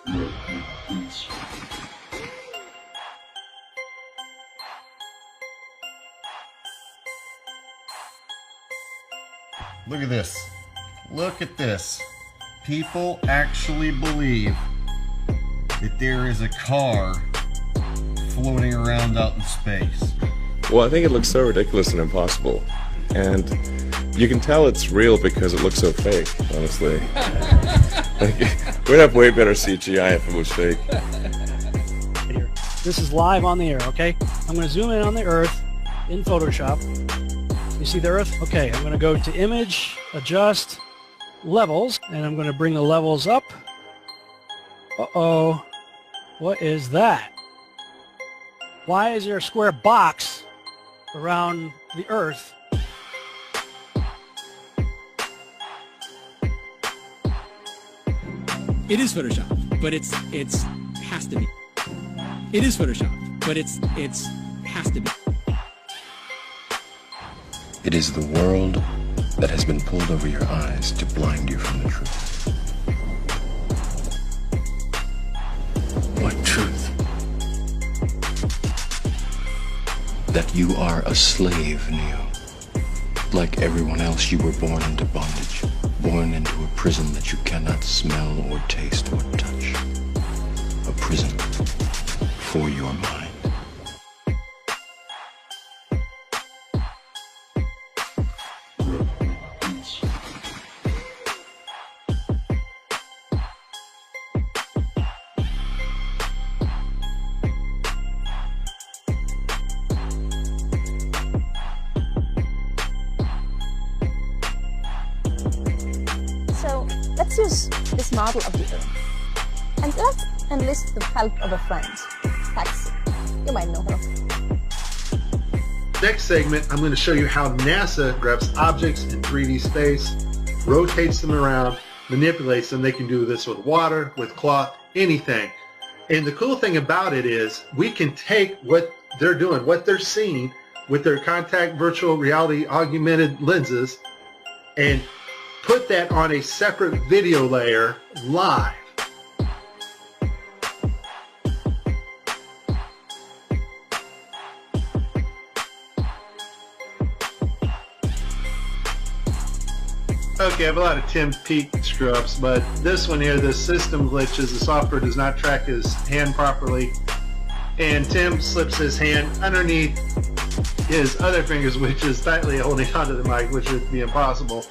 Look at this. Look at this. People actually believe that there is a car floating around out in space. Well, I think it looks so ridiculous and impossible. And you can tell it's real because it looks so fake, honestly. We'd have way better CGI if it was fake. This is live on the air, okay? I'm going to zoom in on the Earth in Photoshop. You see the Earth? Okay, I'm going to go to Image, Adjust, Levels, and I'm going to bring the levels up. Uh-oh. What is that? Why is there a square box around the Earth? It is Photoshop, but it's has to be. It is Photoshop, but it's has to be. It is the world that has been pulled over your eyes to blind you from the truth. What truth? That you are a slave, Neo. Like everyone else, you were born into bondage, born into a prison that you cannot smell or taste or touch. A prison for your mind. So let's use this model of the Earth. And let's enlist the help of a friend, Taxi. You might know her. Next segment, I'm going to show you how NASA grabs objects in 3D space, rotates them around, manipulates them. They can do this with water, with cloth, anything. And the cool thing about it is we can take what they're doing, what they're seeing with their contact virtual reality augmented lenses and put that on a separate video layer live. Okay, I have a lot of Tim Peak screw-ups, but this one here, the system glitches, the software does not track his hand properly, and Tim slips his hand underneath his other fingers, which is tightly holding onto the mic, which would be impossible.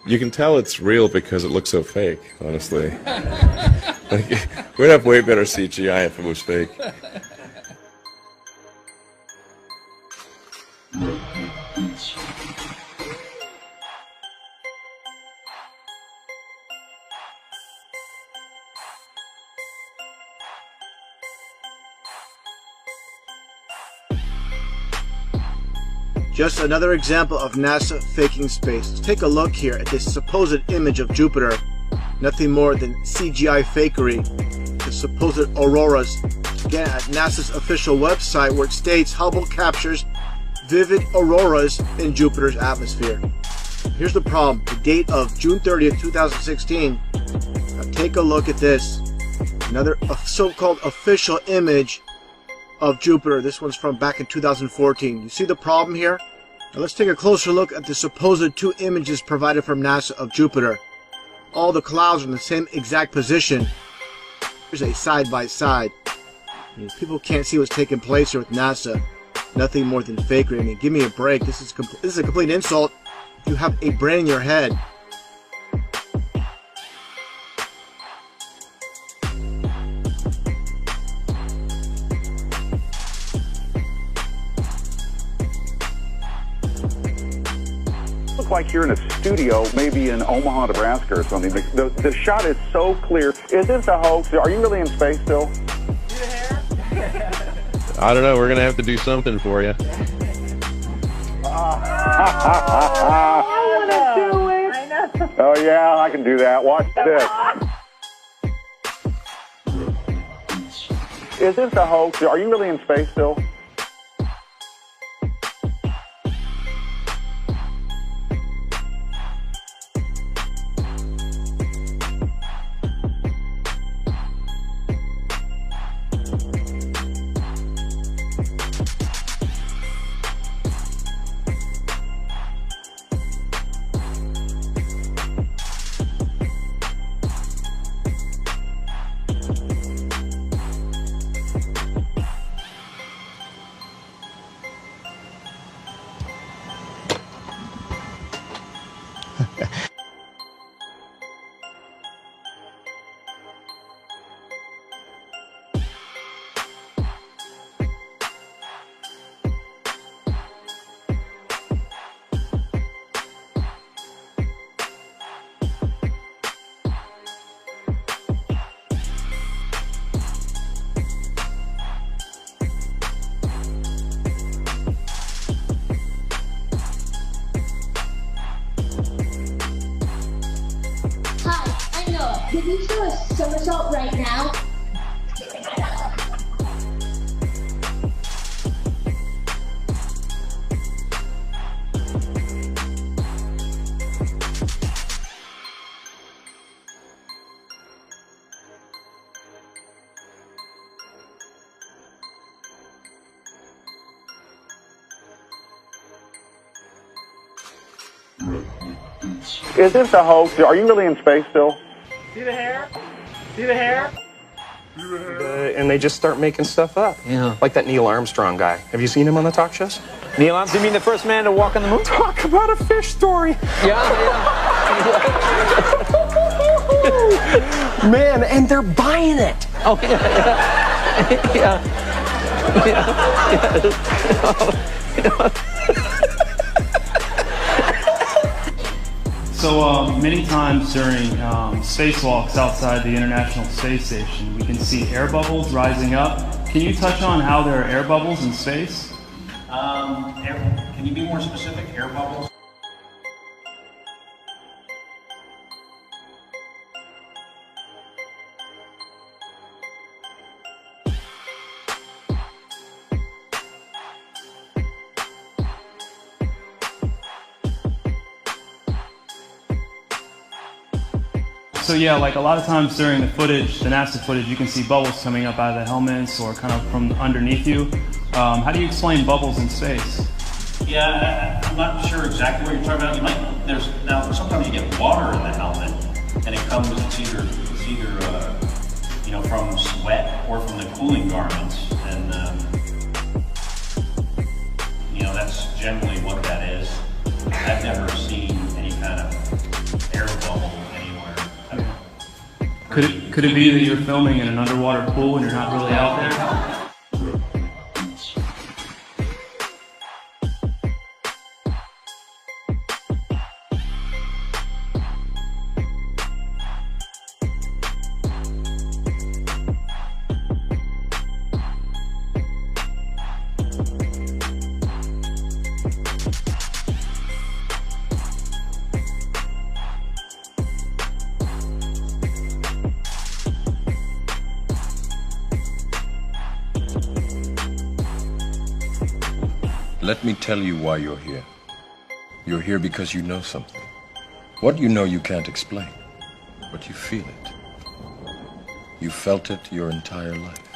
You can tell it's real because it looks so fake, honestly. We'd have way better CGI if it was fake. Just another example of NASA faking space. Let's take a look here at this supposed image of Jupiter. Nothing more than CGI fakery. The supposed auroras. Again, at NASA's official website where it states Hubble captures vivid auroras in Jupiter's atmosphere. Here's the problem. The date of June 30th, 2016. Now take a look at this. Another so-called official image of Jupiter. This one's from back in 2014. You see the problem here? Now let's take a closer look at the supposed two images provided from NASA of Jupiter. All the clouds are in the same exact position. Here's a side-by-side. People can't see what's taking place here with NASA. Nothing more than fakery. I mean, give me a break. This is a complete insult. You have a brain in your head. Look like you're in a studio, maybe in Omaha, Nebraska or something. The shot is so clear. Is this a hoax? Are you really in space still? I don't know. We're going to have to do something for you. I want to do it. I know. Oh, yeah, I can do that. Watch this. Is this a hoax? Are you really in space still? Can you do a somersault right now? Is this a hoax? Are you really in space still? See the hair? See the hair? And they just start making stuff up. Yeah. Like that Neil Armstrong guy. Have you seen him on the talk shows? Neil Armstrong, you mean the first man to walk on the moon? Talk about a fish story. Yeah. Man, and they're buying it. Oh, yeah. So many times during spacewalks outside the International Space Station, we can see air bubbles rising up. Can you touch on how there are air bubbles in space? Can you be more specific? Air bubbles? So yeah, like a lot of times during the footage, the NASA footage, you can see bubbles coming up out of the helmets or kind of from underneath you. How do you explain bubbles in space? Yeah, I'm not sure exactly what you're talking about. Now sometimes you get water in the helmet, and it comes. It's either from sweat or from the cooling garments, and that's generally what that is. I've never seen any kind of air bubble anywhere. Could it be that you're filming in an underwater pool and you're not really out there? Let me tell you why you're here. You're here because you know something. What you know you can't explain, but you feel it. You felt it your entire life.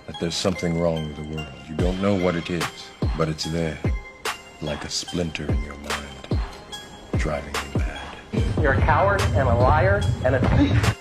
That there's something wrong with the world. You don't know what it is, but it's there, like a splinter in your mind, driving you mad. You're a coward and a liar and a thief.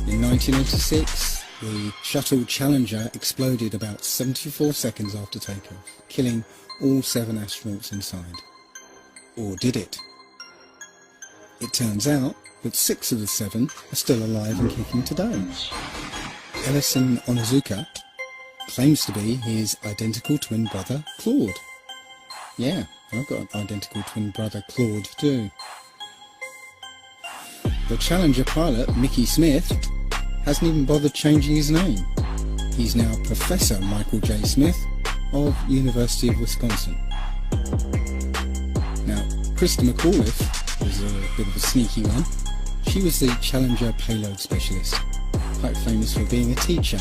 In 1986, the shuttle Challenger exploded about 74 seconds after takeoff, killing all 7 astronauts inside. Or did it? It turns out that 6 of the 7 are still alive and kicking today. Ellison Onizuka, claims to be his identical twin brother, Claude. Yeah, I've got an identical twin brother, Claude, too. The Challenger pilot, Mickey Smith, hasn't even bothered changing his name. He's now Professor Michael J. Smith of University of Wisconsin. Now, Krista McAuliffe was a bit of a sneaky one. She was the Challenger payload specialist, quite famous for being a teacher.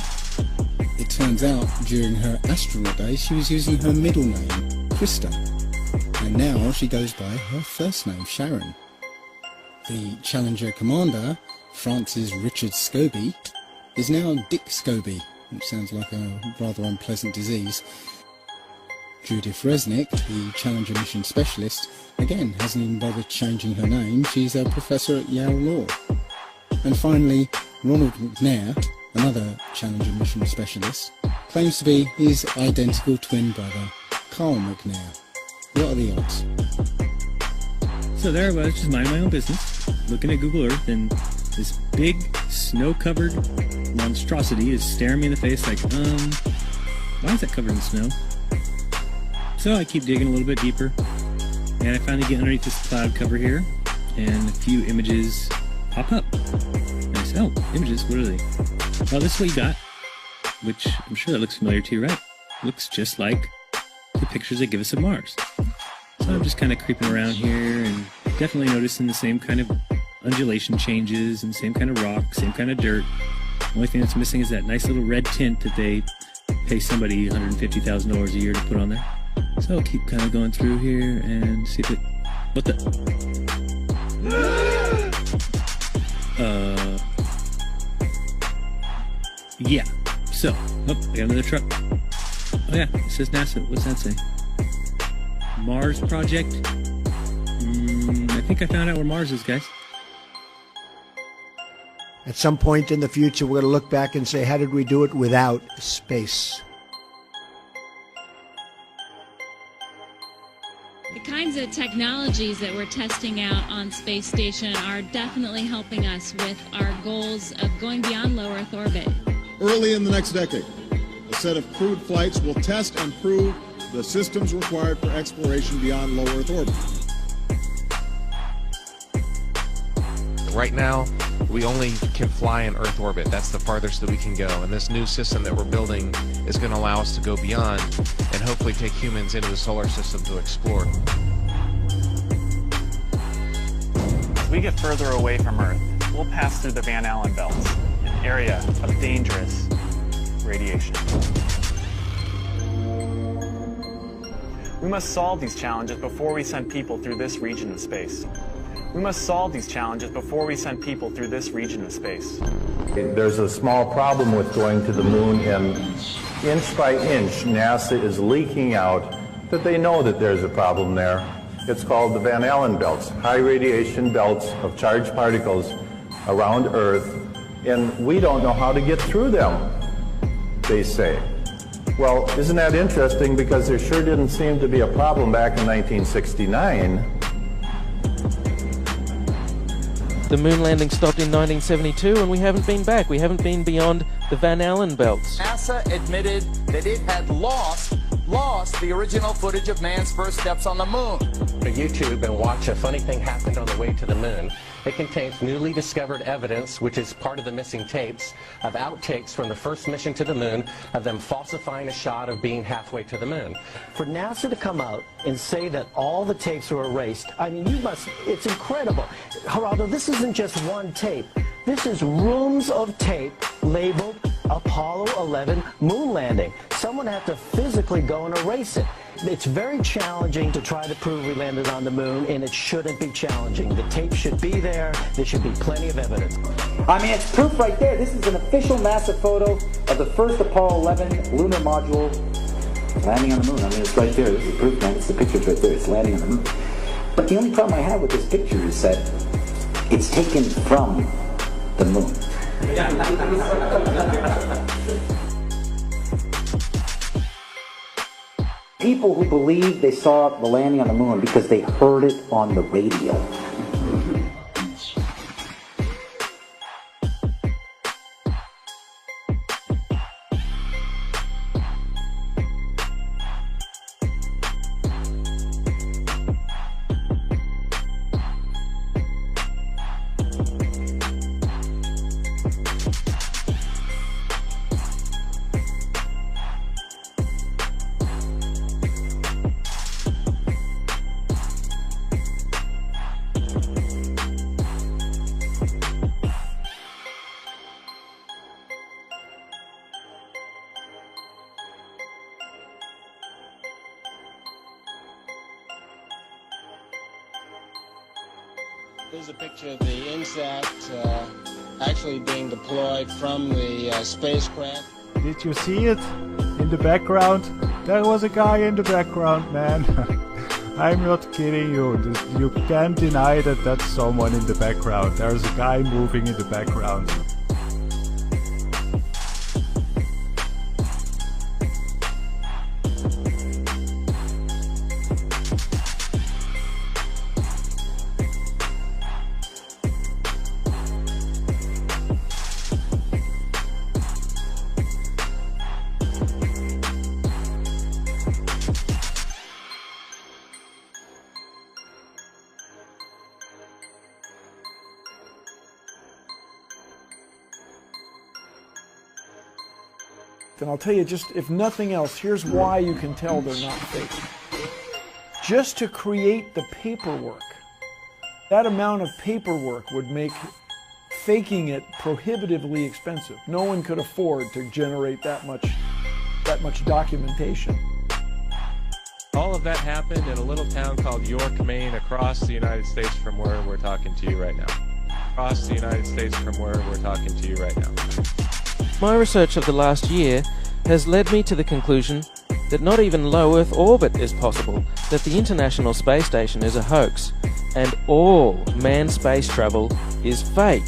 It turns out during her astronaut days she was using her middle name, Krista, and now she goes by her first name, Sharon. The Challenger commander, Francis Richard Scobie, is now Dick Scobie, which sounds like a rather unpleasant disease. Judith Resnick, the Challenger mission specialist, again hasn't even bothered changing her name. She's a professor at Yale Law. And finally, Ronald McNair, another Challenger mission specialist, claims to be his identical twin brother, Carl McNair. What are the odds? So there I was, just minding my own business, looking at Google Earth, and this big, snow-covered monstrosity is staring me in the face like, why is that covered in snow? So I keep digging a little bit deeper, and I finally get underneath this cloud cover here, and a few images pop up. And I say, oh, images, what are they? Well, this is what you got, which I'm sure that looks familiar to you, right? Looks just like the pictures they give us of Mars. So I'm just kind of creeping around here and definitely noticing the same kind of undulation changes and same kind of rock, same kind of dirt. The only thing that's missing is that nice little red tint that they pay somebody $150,000 a year to put on there. So I'll keep kind of going through here and see if it... What the... Yeah. So, I got another truck. Oh yeah, it says NASA. What's that say? Mars Project? I think I found out where Mars is, guys. At some point in the future, we're going to look back and say, how did we do it without space? The kinds of technologies that we're testing out on Space Station are definitely helping us with our goals of going beyond low Earth orbit. Early in the next decade, a set of crewed flights will test and prove the systems required for exploration beyond low Earth orbit. Right now, we only can fly in Earth orbit. That's the farthest that we can go. And this new system that we're building is going to allow us to go beyond and hopefully take humans into the solar system to explore. As we get further away from Earth, we'll pass through the Van Allen belts, an area of dangerous radiation. We must solve these challenges before we send people through this region of space. We must solve these challenges before we send people through this region of space. There's a small problem with going to the moon, and inch by inch, NASA is leaking out that they know that there's a problem there. It's called the Van Allen belts, high radiation belts of charged particles around Earth, and we don't know how to get through them, they say. Well, isn't that interesting, because there sure didn't seem to be a problem back in 1969. The moon landing stopped in 1972 and we haven't been back. We haven't been beyond the Van Allen belts. NASA admitted that it had lost the original footage of man's first steps on the moon. Go to YouTube and watch A Funny Thing Happened on the Way to the Moon. It contains newly discovered evidence, which is part of the missing tapes, of outtakes from the first mission to the moon, of them falsifying a shot of being halfway to the moon. For NASA to come out and say that all the tapes were erased, I mean, it's incredible. Geraldo, this isn't just one tape. This is rooms of tape labeled Apollo 11 moon landing. Someone had to physically go and erase it. It's very challenging to try to prove we landed on the moon, and it shouldn't be challenging. The tape should be there. There should be plenty of evidence. I mean, it's proof right there. This is an official NASA photo of the first Apollo 11 lunar module landing on the moon. I mean, it's right there. This is proof, man. It's the picture's right there. It's landing on the moon. But the only problem I have with this picture is that it's taken from the moon. People who believe they saw the landing on the moon because they heard it on the radio. Here's a picture of the INSAT actually being deployed from the spacecraft. Did you see it in the background? There was a guy in the background, man. I'm not kidding you. You can't deny that that's someone in the background. There's a guy moving in the background. And I'll tell you, just if nothing else, here's why you can tell they're not fake. Just to create the paperwork, that amount of paperwork would make faking it prohibitively expensive. No one could afford to generate that much documentation. All of that happened in a little town called York, Maine, across the United States from where we're talking to you right now. Across the United States from where we're talking to you right now. My research of the last year has led me to the conclusion that not even low Earth orbit is possible, that the International Space Station is a hoax, and all manned space travel is fake.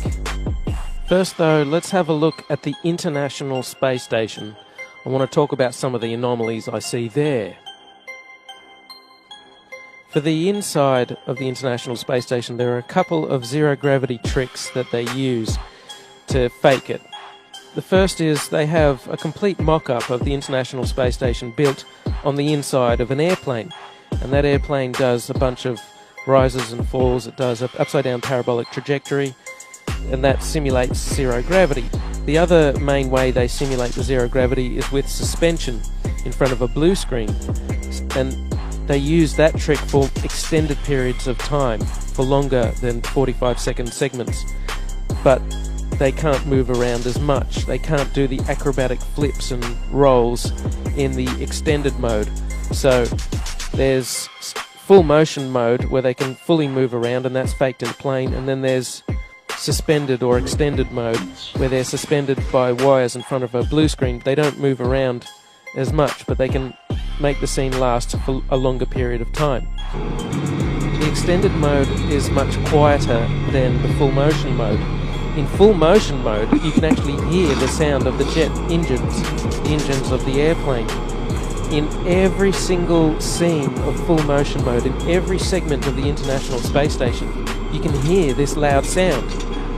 First though, let's have a look at the International Space Station. I want to talk about some of the anomalies I see there. For the inside of the International Space Station, there are a couple of zero-gravity tricks that they use to fake it. The first is they have a complete mock-up of the International Space Station built on the inside of an airplane. And that airplane does a bunch of rises and falls. It does an upside-down parabolic trajectory, and that simulates zero gravity. The other main way they simulate the zero gravity is with suspension in front of a blue screen. And they use that trick for extended periods of time, for longer than 45-second segments. But they can't move around as much. They can't do the acrobatic flips and rolls in the extended mode. So there's full motion mode where they can fully move around, and that's faked in a plane. And then there's suspended or extended mode where they're suspended by wires in front of a blue screen. They don't move around as much, but they can make the scene last for a longer period of time. The extended mode is much quieter than the full motion mode. In full motion mode, you can actually hear the sound of the jet engines, the engines of the airplane. In every single scene of full motion mode, in every segment of the International Space Station, you can hear this loud sound,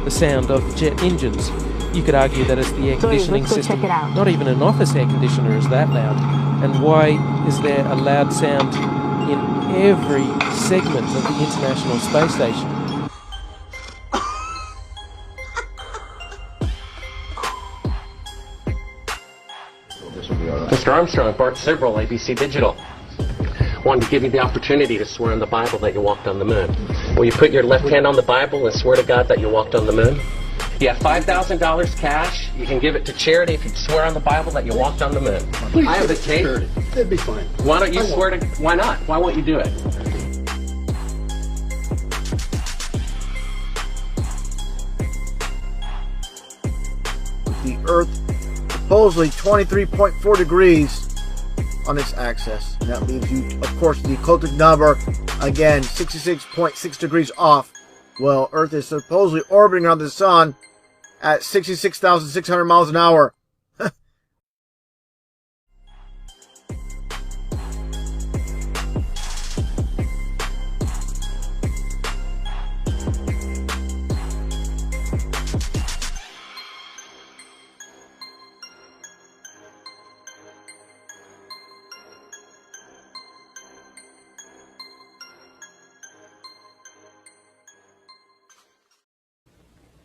the sound of the jet engines. You could argue that it's the air conditioning system. Not even an office air conditioner is that loud. And why is there a loud sound in every segment of the International Space Station? Mr. Armstrong, Bart Sibrel, ABC Digital. Wanted to give you the opportunity to swear on the Bible that you walked on the moon. Will you put your left hand on the Bible and swear to God that you walked on the moon? You have $5,000 cash. You can give it to charity if you swear on the Bible that you walked on the moon. Please, I have the tape. That'd be fine. Why don't you swear to... Why not? Why won't you do it? The Earth supposedly 23.4 degrees on its axis. And that leaves you, of course, the occultic number, again, 66.6 degrees off. Well, Earth is supposedly orbiting around the Sun at 66,600 miles an hour.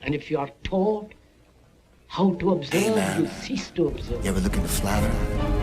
And if you are taught how to observe, you cease to observe. You ever look in the flat Earth?